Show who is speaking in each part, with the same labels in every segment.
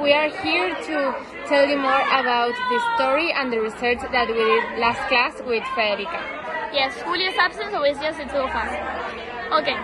Speaker 1: we are here to tell you more about the story and the research that we did last class with Federica.
Speaker 2: Yes, Julia's absent, so it's just the two of us. Okay,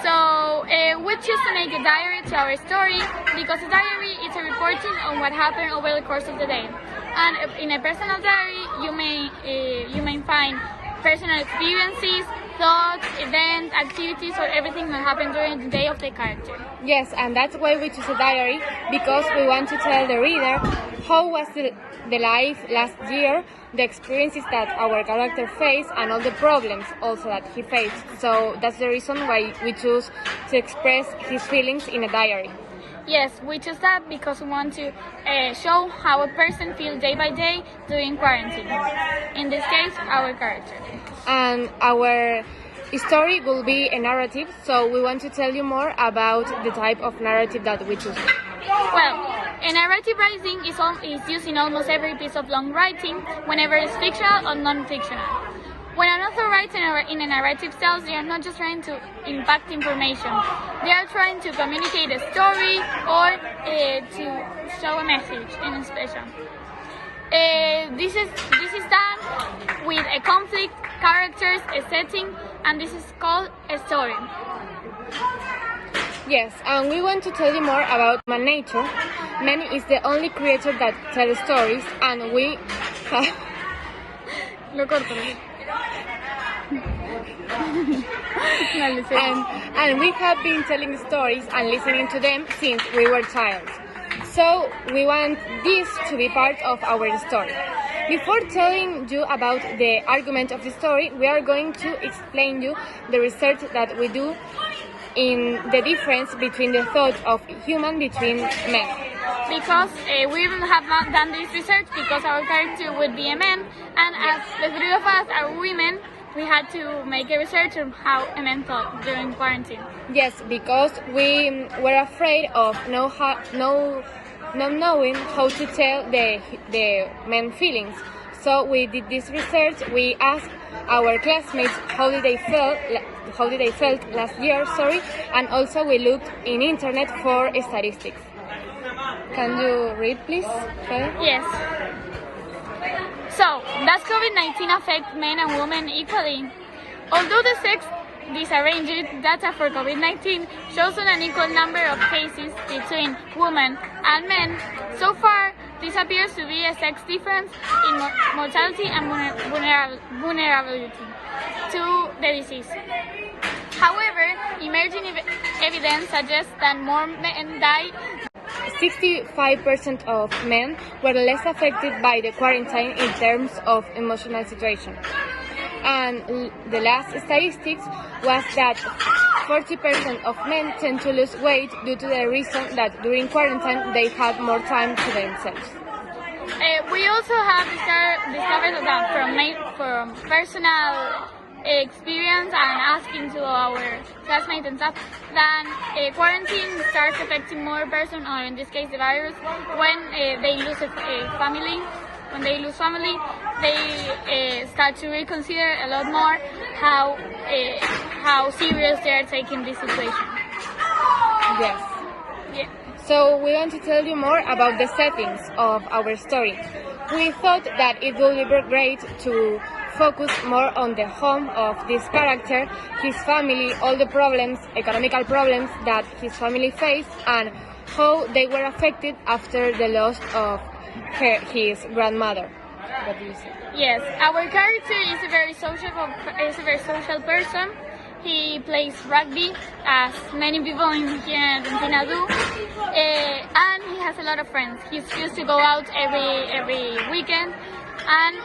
Speaker 2: so we choose to make a diary to our story because a diary is a reporting on what happened over the course of the day. And in a personal diary, you may find personal experiences, thoughts, events, activities, or everything that happened during the day of the character.
Speaker 1: Yes, and that's why we choose a diary, because we want to tell the reader how was the life last year, the experiences that our character faced, and all the problems also that he faced. So that's the reason why we choose to express his feelings in a diary.
Speaker 2: Yes, we choose that because we want to show how a person feels day by day during quarantine. In this case, our character.
Speaker 1: And our story will be a narrative, so we want to tell you more about the type of narrative that we choose.
Speaker 2: Well, a narrative writing is used in almost every piece of long writing, whenever it's fictional or non-fictional. When an author writes in a narrative style, they are not just trying to impact information. They are trying to communicate a story or to show a message in special. This is done with a conflict, characters, a setting, and this is called a story.
Speaker 1: Yes, and we want to tell you more about human nature. Man is the only creature that tells stories, and we have... and we have been telling stories and listening to them since we were child. So we want this to be part of our story. Before telling you about the argument of the story, we are going to explain you the research that we do in the difference between the thought of human between men.
Speaker 2: Because we have not done this research because our character would be a man, and as the three of us are women, we had to make a research on how a man thought during quarantine.
Speaker 1: Yes, because we were afraid of not knowing how to tell the men feelings. So we did this research. We asked our classmates how did they felt last year, and also we looked in internet for statistics. Can you read, please? Okay.
Speaker 2: Yes. So, does COVID-19 affect men and women equally? Although the sex disarranged data for COVID-19 shows an unequal number of cases between women and men, so far this appears to be a sex difference in mortality and vulnerability to the disease. However, emerging evidence suggests that more men die.
Speaker 1: 65% of men were less affected by the quarantine in terms of emotional situation. And the last statistics was that 40% of men tend to lose weight due to the reason that during quarantine they had more time to themselves.
Speaker 2: We also have discovered that from personal experience and asking to our classmates and stuff, then quarantine starts affecting more person, or in this case the virus, when they lose a family. When they lose family, they start to reconsider a lot more how serious they are taking this situation.
Speaker 1: Yes.
Speaker 2: Yeah.
Speaker 1: So we want to tell you more about the settings of our story. We thought that it would be great to focus more on the home of this character, his family, all the problems, economical problems that his family faced, and how they were affected after the loss of his grandmother. What do you say?
Speaker 2: Yes, our character is a very social person. He plays rugby, as many people here in Argentina do, and he has a lot of friends. He's used to go out every weekend, and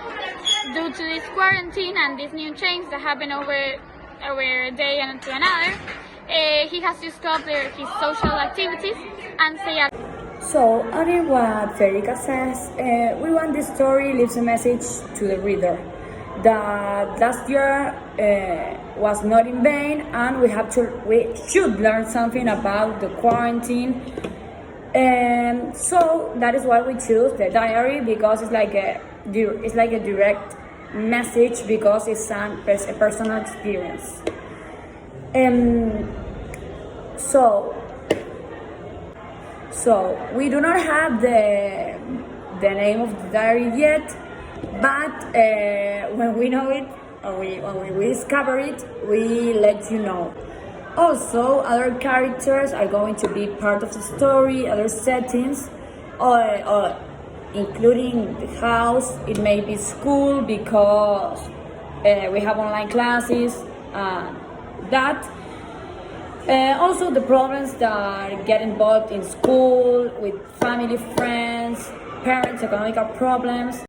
Speaker 2: due to this quarantine and this new change that happen over a day and to another, he has to stop his social activities and stay at.
Speaker 3: So, adding what Federica says, we want this story leaves a message to the reader that last year was not in vain, and we should learn something about the quarantine. So that is why we choose the diary, because it's like a direct message, because it's a personal experience. So we do not have the name of the diary yet, but when we know it, or when we discover it, we let you know. Also, other characters are going to be part of the story, other settings, or including the house. It may be school because we have online classes, that. Also, the problems that get involved in school, with family, friends, parents, economical problems.